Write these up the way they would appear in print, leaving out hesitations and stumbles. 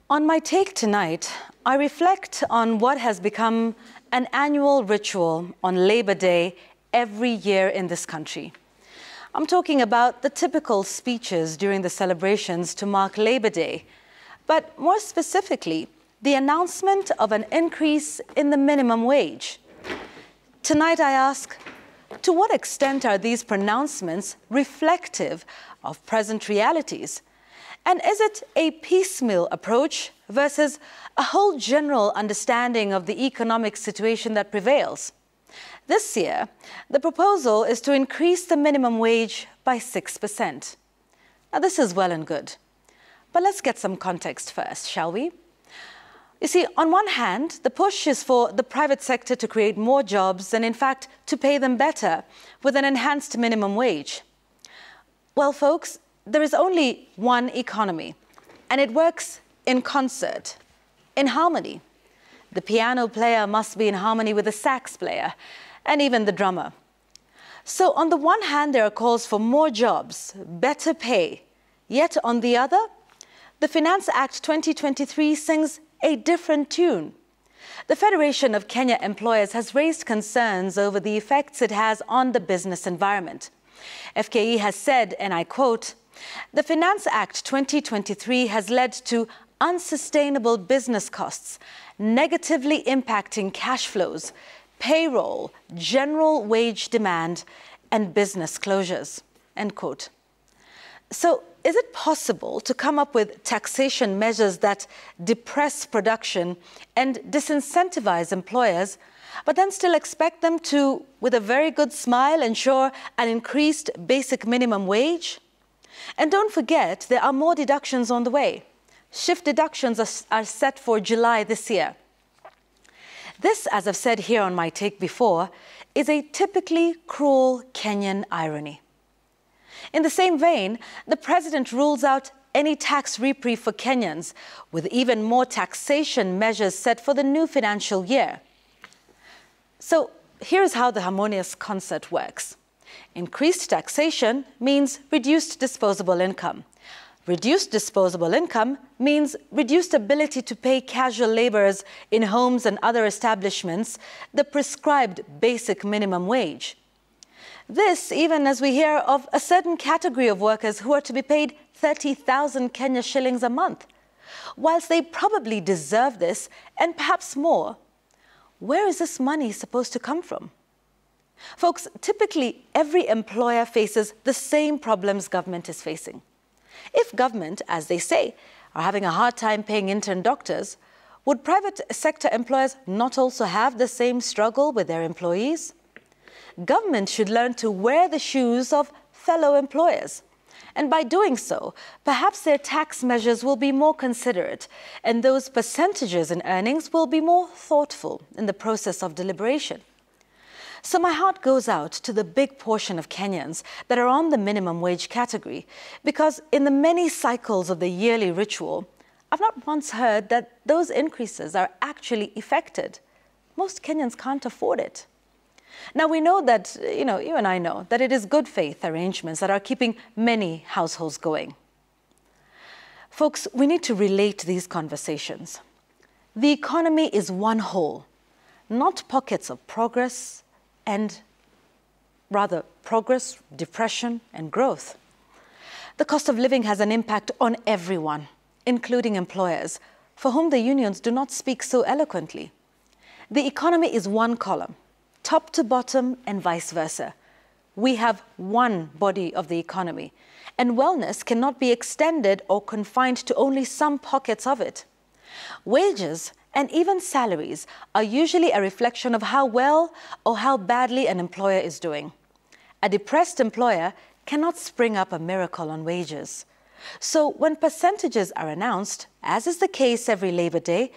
On my take tonight, I reflect on what has become an annual ritual on Labor Day every year in this country. I'm talking about the typical speeches during the celebrations to mark Labor Day, but more specifically, the announcement of an increase in the minimum wage. Tonight I ask, to what extent are these pronouncements reflective of present realities? And is it a piecemeal approach versus a whole general understanding of the economic situation that prevails? This year, the proposal is to increase the minimum wage by 6%. Now, this is well and good. But let's get some context first, shall we? You see, on one hand, the push is for the private sector to create more jobs and, in fact, to pay them better with an enhanced minimum wage. Well, folks, there is only one economy, and it works in concert, in harmony. The piano player must be in harmony with the sax player, and even the drummer. So on the one hand, there are calls for more jobs, better pay. Yet on the other, the Finance Act 2023 sings a different tune. The Federation of Kenya Employers has raised concerns over the effects it has on the business environment. FKE has said, and I quote, "The Finance Act 2023 has led to unsustainable business costs, negatively impacting cash flows, payroll, general wage demand, and business closures," end quote. So is it possible to come up with taxation measures that depress production and disincentivize employers, but then still expect them to, with a very good smile, ensure an increased basic minimum wage? And don't forget, there are more deductions on the way. Shift deductions are set for July this year. This, as I've said here on my take before, is a typically cruel Kenyan irony. In the same vein, the president rules out any tax reprieve for Kenyans, with even more taxation measures set for the new financial year. So here's how the harmonious concert works. Increased taxation means reduced disposable income. Reduced disposable income means reduced ability to pay casual laborers in homes and other establishments the prescribed basic minimum wage. This, even as we hear of a certain category of workers who are to be paid 30,000 Kenya shillings a month. Whilst they probably deserve this, and perhaps more, where is this money supposed to come from? Folks, typically every employer faces the same problems government is facing. If government, as they say, are having a hard time paying intern doctors, would private sector employers not also have the same struggle with their employees? Government should learn to wear the shoes of fellow employers. And by doing so, perhaps their tax measures will be more considerate, and those percentages in earnings will be more thoughtful in the process of deliberation. So my heart goes out to the big portion of Kenyans that are on the minimum wage category, because in the many cycles of the yearly ritual, I've not once heard that those increases are actually effected. Most Kenyans can't afford it. Now, we know that, you and I know, that it is good faith arrangements that are keeping many households going. Folks, we need to relate these conversations. The economy is one whole, not pockets of progress, depression, and growth. The cost of living has an impact on everyone, including employers, for whom the unions do not speak so eloquently. The economy is one column, top to bottom and vice versa. We have one body of the economy, and wellness cannot be extended or confined to only some pockets of it. Wages and even salaries are usually a reflection of how well or how badly an employer is doing. A depressed employer cannot spring up a miracle on wages. So when percentages are announced, as is the case every Labor Day,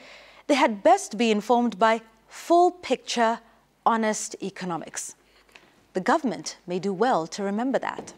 they had best be informed by full picture, honest economics. The government may do well to remember that.